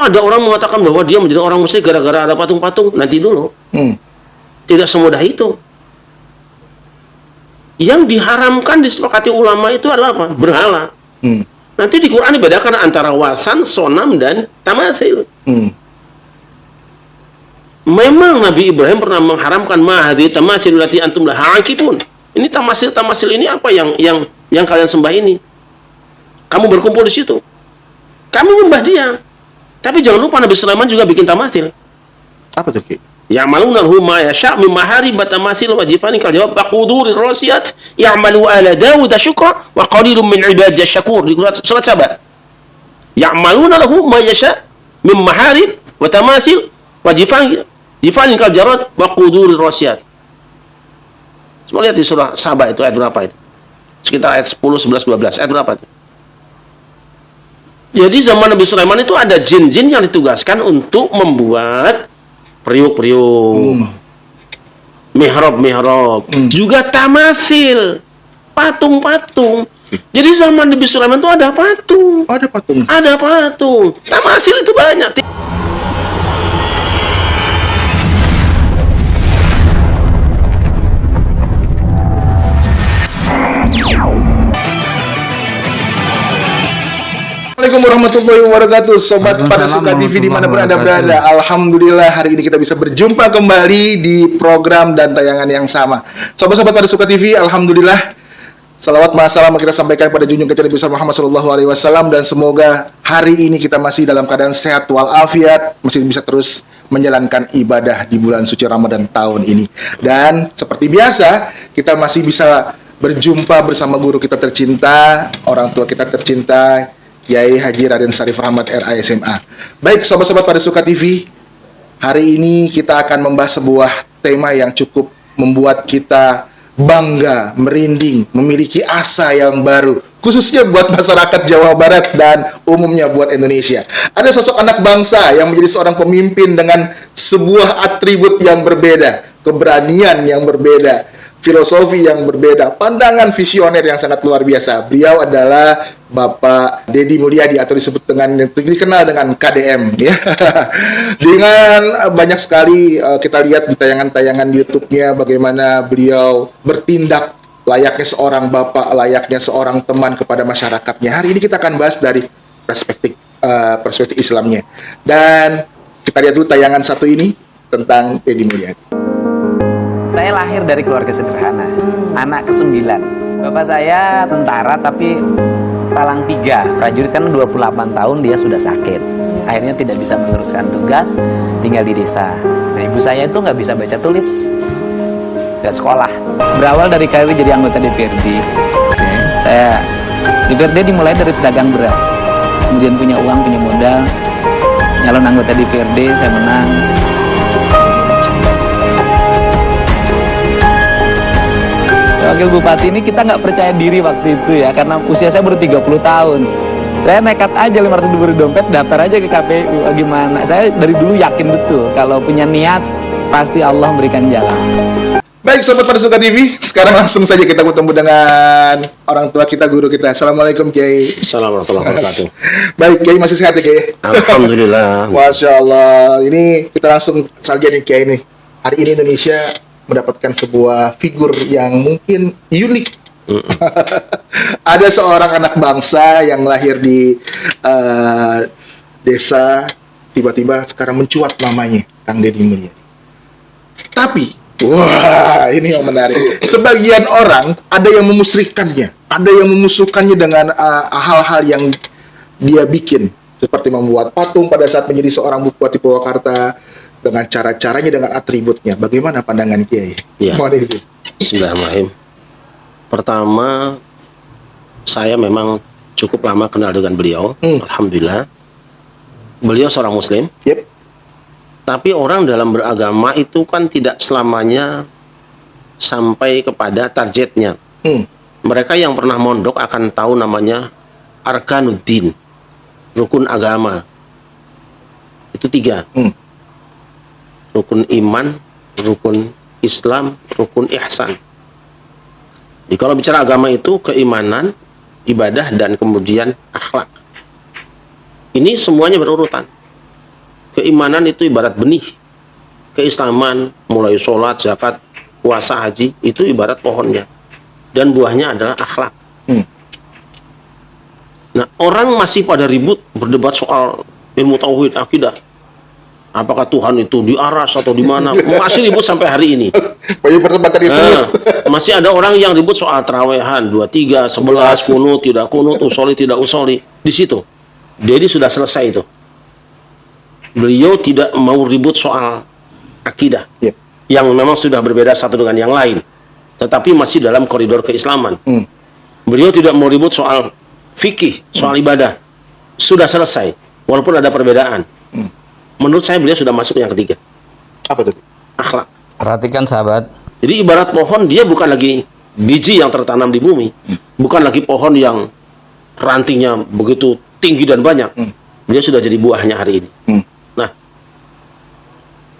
ada orang mengatakan bahwa dia menjadi orang musyrik gara-gara ada patung-patung. Nanti dulu. Tidak semudah itu. Yang diharamkan disepakati ulama itu adalah apa? Berhala. Nanti di Quran dibedakan antara wasan, sonam, dan tamathil. Memang Nabi Ibrahim pernah mengharamkan mahadi tamathil lati antum laha akifun. Ini tamasil ini apa yang kalian sembah ini? Kamu berkumpul di situ. Kami menyembah dia. Tapi jangan lupa Nabi Sulaiman juga bikin tamathil. Apa tuh, Ki? Ya'malunahu ma yasha' min maharib tamasil wa jifani kal jawab baqudur rasiyat ya'malu ala Dawud syukra wa qalilun min ibadiyas syakur di surat Saba. Ya'malunahu ma yasha' min maharib wa tamasil wa jifani kal jarad wa qudur rasiyat. Coba lihat di surah Saba itu ayat berapa itu? Sekitar ayat 10, 11, 12. Ayat berapa itu? Jadi zaman Nabi Sulaiman itu ada jin-jin yang ditugaskan untuk membuat periuk-periuk, mihrab-mihrab, juga tamasil, patung-patung. Jadi zaman Nabi Sulaiman itu ada patung. Ada patung. Ada patung. Tamasil itu banyak. Assalamualaikum warahmatullahi wabarakatuh, Sobat Parasuka TV dimanapun Anda berada. Alhamdulillah hari ini kita bisa berjumpa kembali di program dan tayangan yang sama. Sobat-sobat Parasuka TV, Alhamdulillah salawat masalam kita sampaikan pada junjungan kita Nabi Muhammad SAW, dan semoga hari ini kita masih dalam keadaan sehat walafiat, masih bisa terus menjalankan ibadah di bulan suci Ramadan tahun ini. Dan seperti biasa kita masih bisa berjumpa bersama guru kita tercinta, orang tua kita tercinta, Kiai Haji Raden Syarif Rahmat RASMA. Baik, sobat-sobat Parasuka TV, hari ini kita akan membahas sebuah tema yang cukup membuat kita bangga, merinding, memiliki asa yang baru, khususnya buat masyarakat Jawa Barat dan umumnya buat Indonesia. Ada sosok anak bangsa yang menjadi seorang pemimpin dengan sebuah atribut yang berbeda, keberanian yang berbeda, filosofi yang berbeda, pandangan visioner yang sangat luar biasa. Beliau adalah Bapak Deddy Mulyadi atau dikenal dengan KDM ya. Dengan banyak sekali kita lihat di tayangan-tayangan YouTube-nya bagaimana beliau bertindak layaknya seorang bapak, layaknya seorang teman kepada masyarakatnya. Hari ini kita akan bahas dari perspektif Islamnya. Dan kita lihat dulu tayangan satu ini tentang Deddy Mulyadi. Saya lahir dari keluarga sederhana, anak ke-9. Bapak saya tentara tapi palang 3, prajurit, kan 28 tahun dia sudah sakit. Akhirnya tidak bisa meneruskan tugas, tinggal di desa. Nah, ibu saya itu nggak bisa baca tulis, nggak sekolah. Berawal dari karir jadi anggota DPRD. Saya DPRD dimulai dari pedagang beras, kemudian punya uang, punya modal, nyalon anggota DPRD, saya menang. Wakil Bupati ini kita nggak percaya diri waktu itu ya, karena usia saya baru 30 tahun. Saya nekat aja 500.000 dompet, daftar aja ke KPU. Gimana? Saya dari dulu yakin betul kalau punya niat pasti Allah memberikan jalan. Baik, Sobat Parasuka TV, sekarang langsung saja kita bertemu dengan orang tua kita, guru kita. Assalamualaikum, Kiai. Assalamualaikum warahmatullahi wabarakatuh. Baik, Kiai masih sehat ya, Kiai? Alhamdulillah. Masya Allah. Ini kita langsung saja nih, Kiai nih. Hari ini Indonesia mendapatkan sebuah figur yang mungkin unik. Ada seorang anak bangsa yang lahir di desa, tiba-tiba sekarang mencuat namanya, Kang Deddy Mulyadi. Tapi, wah, ini yang menarik. Sebagian orang ada yang memusrikannya, ada yang memusuhkannya dengan hal-hal yang dia bikin, seperti membuat patung pada saat menjadi seorang bupati Purwakarta, dengan cara-caranya, dengan atributnya. Bagaimana pandangan Kiai? Ya. Mohon izin. Bismillahirrahmanirrahim. Pertama, saya memang cukup lama kenal dengan beliau. Alhamdulillah. Beliau seorang Muslim. Yep. Tapi orang dalam beragama itu kan tidak selamanya sampai kepada targetnya. Mereka yang pernah mondok akan tahu namanya Arkanuddin, rukun agama. Itu 3. Rukun iman, rukun Islam, rukun ihsan. Jadi kalau bicara agama itu keimanan, ibadah, dan kemudian akhlak. Ini semuanya berurutan. keimanan itu ibarat benih. Keislaman, mulai sholat, zakat, puasa, haji, itu ibarat pohonnya. Dan buahnya adalah akhlak. Nah, orang masih pada ribut berdebat soal ilmu tauhid, akidah. Apakah Tuhan itu di aras atau di mana? Masih ribut sampai hari ini. Banyak perdebatan di sini. Masih ada orang yang ribut soal terawehan, 23, 11, kunut, tidak kunut, usoli, tidak usoli. Di situ. Jadi sudah selesai itu. Beliau tidak mau ribut soal akidah. Yang memang sudah berbeda satu dengan yang lain. Tetapi masih dalam koridor keislaman. Beliau tidak mau ribut soal fikih, soal ibadah. Sudah selesai. Walaupun ada perbedaan. Menurut saya beliau sudah masuk yang ketiga. Apa tuh? Akhlak. Perhatikan sahabat. Jadi ibarat pohon, dia bukan lagi biji yang tertanam di bumi. Bukan lagi pohon yang rantingnya begitu tinggi dan banyak. Dia sudah jadi buahnya hari ini. Nah,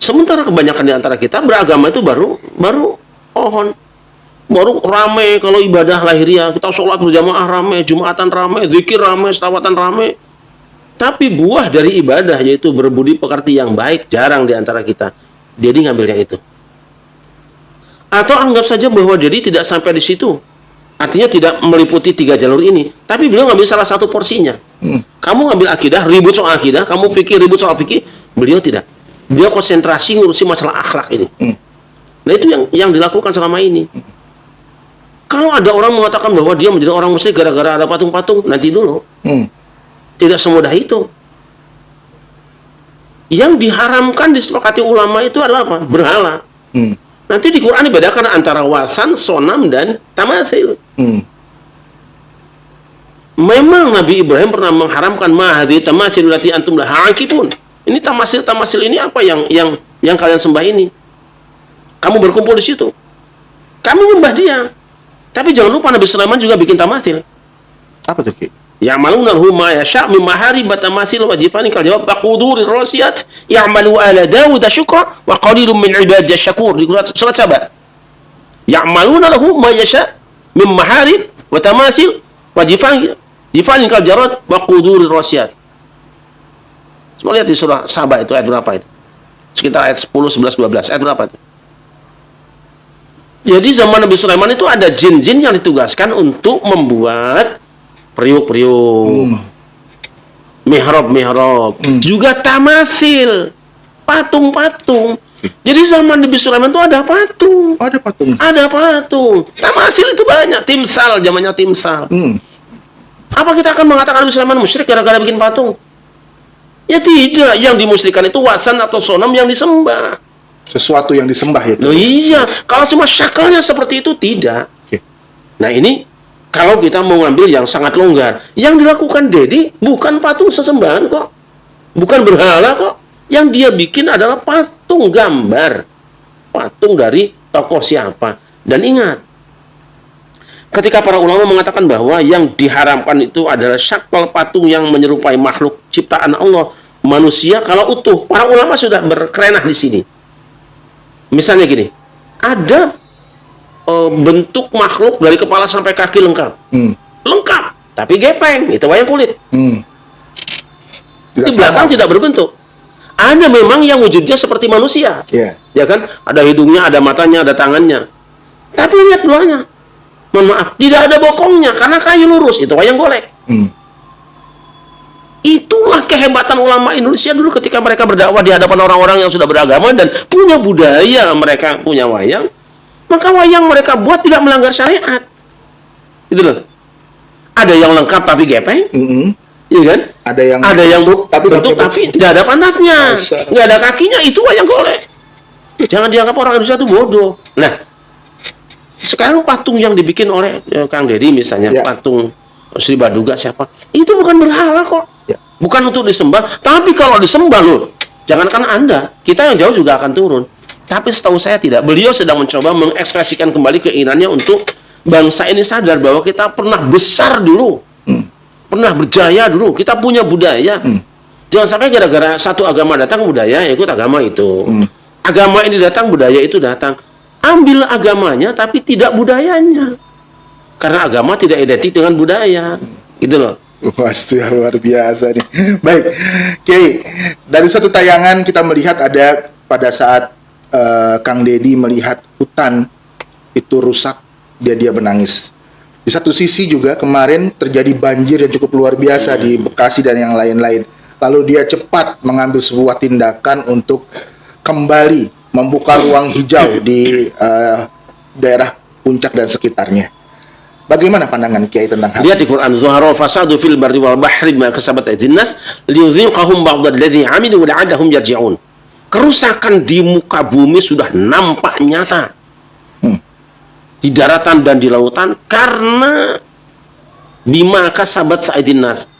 sementara kebanyakan di antara kita beragama itu baru pohon. Baru rame kalau ibadah lahiriah. Kita sholat berjamaah rame, jumatan rame, zikir rame, selawatan rame. Tapi buah dari ibadah, yaitu berbudi pekerti yang baik, jarang di antara kita. Jadi ngambilnya itu. Atau anggap saja bahwa jadi tidak sampai di situ. Artinya tidak meliputi 3 jalur ini. Tapi beliau ngambil salah satu porsinya. Kamu ngambil akidah, ribut soal akidah. Kamu fikir, ribut soal fikir. Beliau tidak. Beliau konsentrasi ngurusi masalah akhlak ini. Nah, itu yang dilakukan selama ini. Kalau ada orang mengatakan bahwa dia menjadi orang musyrik gara-gara ada patung-patung, nanti dulu. Tidak semudah itu. Yang diharamkan disepakati ulama itu adalah apa? Berhala. Nanti di Quran dibedakan antara wasan, sonam, dan tamathil. Memang Nabi Ibrahim pernah mengharamkan mahadi tamathil lati antum laha akifun. Ini tamathil ini apa yang kalian sembah ini? Kamu berkumpul di situ. Kami menyembah dia. Tapi jangan lupa Nabi Sulaiman juga bikin tamathil. Apa tuh, Ki? Ya'malunahu ma yasha' min maharib tamathil wa jifani kal jawab baqudur rasiyat ya'malu ala Dawud syukra wa qalilun min ibadiyas syakur. Di surat Saba. Ya'malunahu ma yasha' min maharib wa tamathil wa jifani kal jarad wa qudur rasiyat. Semua lihat di surah Saba itu ayat berapa itu? Sekitar ayat 10, 11, 12. Ayat berapa itu? Jadi zaman Nabi Sulaiman itu ada jin-jin yang ditugaskan untuk membuat periuk-periuk, mihrab-mihrab, juga tamathil, patung-patung. Jadi zaman Nabi Sulaiman itu ada patung. Ada patung. Ada patung. Tamathil itu banyak. Timsal, zamannya timsal. Apa kita akan mengatakan Nabi Sulaiman musyrik gara-gara bikin patung? Ya tidak. Yang dimusyrikan itu wasan atau sonam yang disembah. Sesuatu yang disembah itu. Loh iya, kalau cuma syakalnya seperti itu tidak. Nah ini kalau kita mau ngambil yang sangat longgar, yang dilakukan Dedi bukan patung sesembahan kok, bukan berhala kok. Yang dia bikin adalah patung gambar, patung dari tokoh siapa. Dan ingat, ketika para ulama mengatakan bahwa yang diharamkan itu adalah syakal patung yang menyerupai makhluk ciptaan Allah, manusia kalau utuh. Para ulama sudah berkerenah di sini. Misalnya gini, ada bentuk makhluk dari kepala sampai kaki lengkap. Lengkap, tapi gepeng, itu wayang kulit. Di belakang tidak berbentuk. Ada memang yang wujudnya seperti manusia. Ya kan? Ada hidungnya, ada matanya, ada tangannya. Tapi lihat belakangnya. Mohon maaf, tidak ada bokongnya karena kayu lurus, itu wayang golek. Itulah kehebatan ulama Indonesia dulu ketika mereka berdakwah di hadapan orang-orang yang sudah beragama dan punya budaya, mereka punya wayang. Maka wayang mereka buat tidak melanggar syariat. Gitu loh. Ada yang lengkap tapi gepeng. Iya kan? Ada yang bentuk tapi tidak ada pantatnya. Nggak ada kakinya, itu wayang golek. Jangan dianggap orang Indonesia itu bodoh. Nah, sekarang patung yang dibikin oleh Kang Dedi misalnya, patung Sri Baduga siapa? Itu bukan berhala kok. Bukan untuk disembah, tapi kalau disembah loh, jangankan Anda, kita yang jauh juga akan turun. Tapi setahu saya tidak. Beliau sedang mencoba mengekspresikan kembali keinginannya untuk bangsa ini sadar bahwa kita pernah besar dulu, pernah berjaya dulu, kita punya budaya. Jangan sampai gara-gara satu agama datang, budaya ya ikut agama itu. Agama ini datang, budaya itu datang. Ambil agamanya tapi tidak budayanya. Karena agama tidak identik dengan budaya. Gitu loh. Wah, luar biasa nih. Baik, Kiai, dari satu tayangan kita melihat ada pada saat Kang Deddy melihat hutan itu rusak, dia menangis. Di satu sisi juga kemarin terjadi banjir yang cukup luar biasa di Bekasi dan yang lain-lain. Lalu dia cepat mengambil sebuah tindakan untuk kembali membuka ruang hijau di daerah Puncak dan sekitarnya. Bagaimana pandangan Kiai tentang hal Lihat di Quran, zuhara fasadu fil barri wal bahri bima kasabat aydin nas liyudhiqahum ba'd alladhi 'amilu la'allahum yarji'un. Kerusakan di muka bumi sudah nampak nyata. Di daratan dan di lautan karena bima kasabat aydin nas.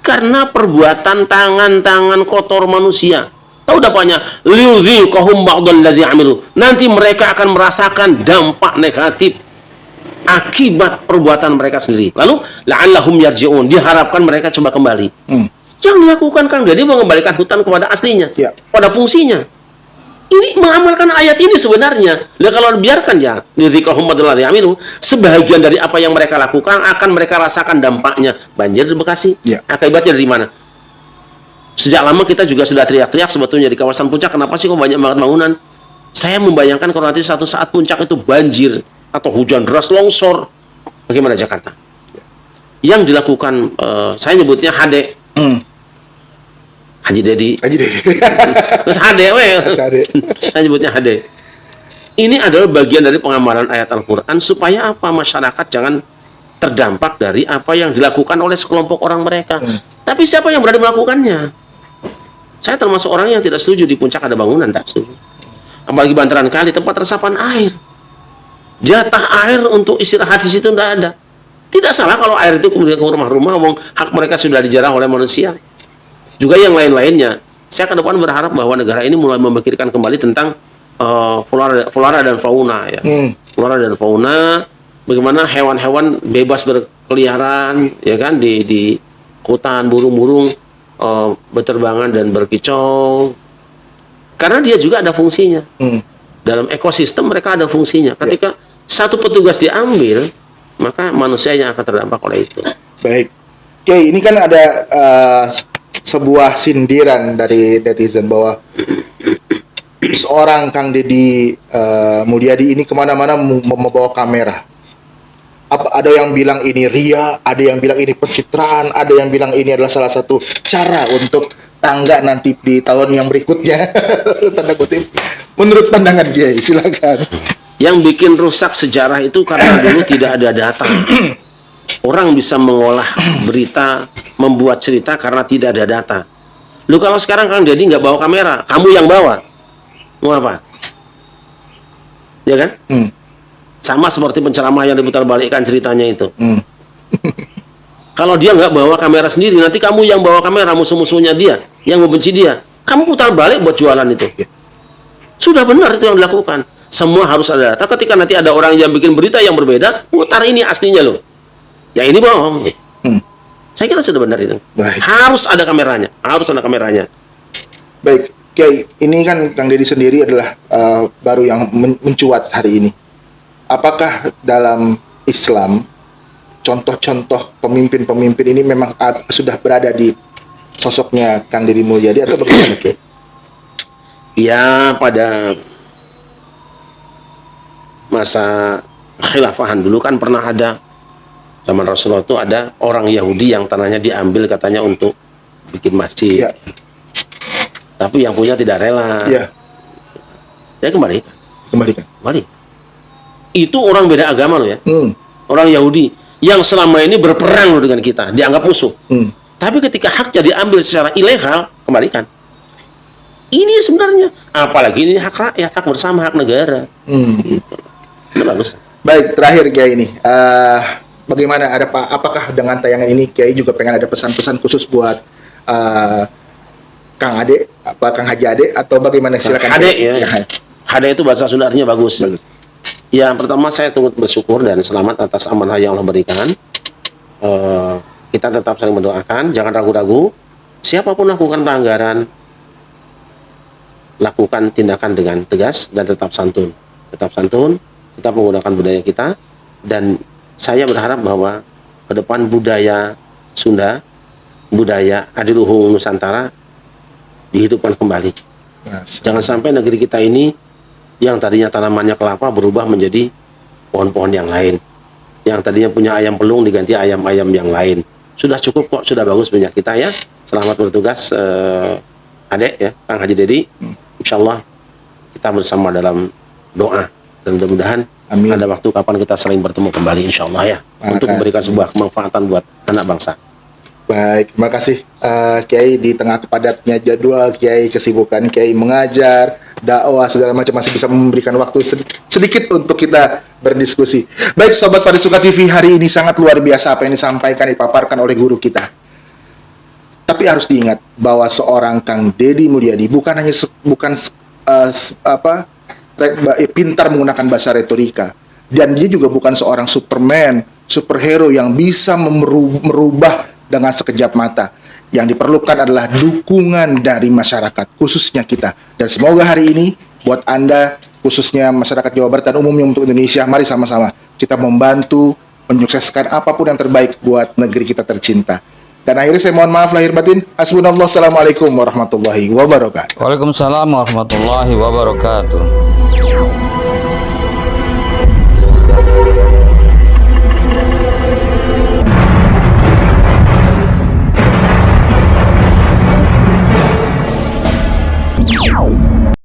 Karena perbuatan tangan-tangan kotor manusia. Tahu dampaknya? Liyudhiqahum ba'd alladhi 'amilu. Nanti mereka akan merasakan dampak negatif akibat perbuatan mereka sendiri. Lalu la'allahum yarji'un, diharapkan mereka coba kembali. Yang dilakukan Kang Deddy mengembalikan hutan kepada aslinya, pada fungsinya. Ini mengamalkan ayat ini sebenarnya. Nah, kalau dibiarkan ya, sebahagian dari apa yang mereka lakukan akan mereka rasakan dampaknya. Banjir di Bekasi, akibatnya dari mana? Sejak lama kita juga sudah teriak-teriak sebetulnya di kawasan Puncak, kenapa sih kok banyak banget bangunan? Saya membayangkan kalau nanti satu saat Puncak itu banjir atau hujan deras, longsor, bagaimana Jakarta? Yang dilakukan, saya nyebutnya HD, Haji Deddy, terus HD, saya nyebutnya HD. Ini adalah bagian dari pengamalan ayat Al-Quran supaya apa? Masyarakat jangan terdampak dari apa yang dilakukan oleh sekelompok orang mereka. Tapi siapa yang berani melakukannya? Saya termasuk orang yang tidak setuju di Puncak ada bangunan, tidak setuju. Apalagi bantaran kali, tempat resapan air. Jatah air untuk istirahat di situ tidak ada. Tidak salah kalau air itu kemudian ke rumah-rumah, hak mereka sudah dijarah oleh manusia. Juga yang lain-lainnya. Saya ke depan berharap bahwa negara ini mulai memikirkan kembali tentang flora dan fauna, ya. Flora dan fauna, bagaimana hewan-hewan bebas berkeliaran, ya kan, di hutan, burung-burung berterbangan dan berkicau. Karena dia juga ada fungsinya. Dalam ekosistem mereka ada fungsinya. Ketika satu petugas diambil, maka manusia yang akan terdampak oleh itu. Baik. Oke, ini kan ada sebuah sindiran dari netizen bahwa seorang Kang Deddy Mulyadi ini kemana-mana membawa kamera. Ada yang bilang ini ria, ada yang bilang ini pencitraan, ada yang bilang ini adalah salah satu cara untuk tangga nanti di tahun yang berikutnya. Tanda kutip. Menurut pandangan Kiai, silakan. Yang bikin rusak sejarah itu karena dulu tidak ada data. Orang bisa mengolah berita, membuat cerita karena tidak ada data. Lu kalau sekarang Kang Deddy nggak bawa kamera, kamu yang bawa, mau apa? Ya kan? Sama seperti penceramah yang diputarbalikkan ceritanya itu. Kalau dia nggak bawa kamera sendiri, nanti kamu yang bawa kamera, musuh-musuhnya dia, yang membenci dia, kamu putar balik buat jualan itu. Sudah benar itu yang dilakukan. Semua harus ada data. Ketika nanti ada orang yang bikin berita yang berbeda, putar ini aslinya loh. Ya ini bohong. Saya kira sudah benar itu. Baik. Harus ada kameranya. Harus ada kameranya. Baik, Kiai, ini kan Kang Deddy sendiri adalah baru yang mencuat hari ini. Apakah dalam Islam contoh-contoh pemimpin-pemimpin ini memang sudah berada di sosoknya Kang Deddy Mulyadi atau bagaimana, Kiai? Ya, pada masa khilafahan dulu kan pernah ada, zaman Rasulullah itu ada orang Yahudi yang tanahnya diambil katanya untuk bikin masjid. Tapi yang punya tidak rela. Ya kembalikan. Kembali. Itu orang beda agama loh ya. Orang Yahudi yang selama ini berperang loh dengan kita, dianggap musuh. Tapi ketika haknya diambil secara ilegal, kembalikan. Ini sebenarnya, apalagi ini hak rakyat, hak bersama, hak negara. Itu bagus. Baik, terakhir Kiai ini, bagaimana apakah dengan tayangan ini Kiai juga pengen ada pesan-pesan khusus buat Kang Ade, Kang Haji Ade, atau bagaimana? Silakan. Ade ya. Hade itu bahasa Sunda artinya bagus. Ya, pertama saya turut bersyukur dan selamat atas amanah yang Allah berikan. Kita tetap saling mendoakan, jangan ragu-ragu. Siapapun lakukan pelanggaran, lakukan tindakan dengan tegas dan tetap santun. Tetap santun, tetap menggunakan budaya kita. Dan saya berharap bahwa ke depan budaya Sunda, budaya adiluhung Nusantara dihidupkan kembali. Jangan sampai negeri kita ini yang tadinya tanamannya kelapa berubah menjadi pohon-pohon yang lain. Yang tadinya punya ayam pelung diganti ayam-ayam yang lain. Sudah cukup kok, sudah bagus minyak kita ya. Selamat bertugas Adek ya, Kang Haji Dedi. Insyaallah kita bersama dalam doa dan mudah-mudahan ada waktu kapan kita saling bertemu kembali insyaallah ya. Untuk memberikan sebuah kemanfaatan buat anak bangsa. Baik, terima kasih Kiai. Di tengah padatnya jadwal Kiai, kesibukan Kiai mengajar, dakwah segala macam, masih bisa memberikan waktu sedikit untuk kita berdiskusi. Baik sobat Parisuka TV, hari ini sangat luar biasa apa yang disampaikan, dipaparkan oleh guru kita. Tapi harus diingat bahwa seorang Kang Deddy Mulyadi bukan hanya pintar menggunakan bahasa retorika, dan dia juga bukan seorang Superman, superhero yang bisa merubah dengan sekejap mata. Yang diperlukan adalah dukungan dari masyarakat, khususnya kita. Dan semoga hari ini buat Anda, khususnya masyarakat Jawa Barat dan umumnya untuk Indonesia, mari sama-sama kita membantu menyukseskan apapun yang terbaik buat negeri kita tercinta. Dan akhirnya saya mohon maaf lahir batin. Hasbunallah, assalamualaikum warahmatullahi wabarakatuh. Waalaikumsalam warahmatullahi wabarakatuh.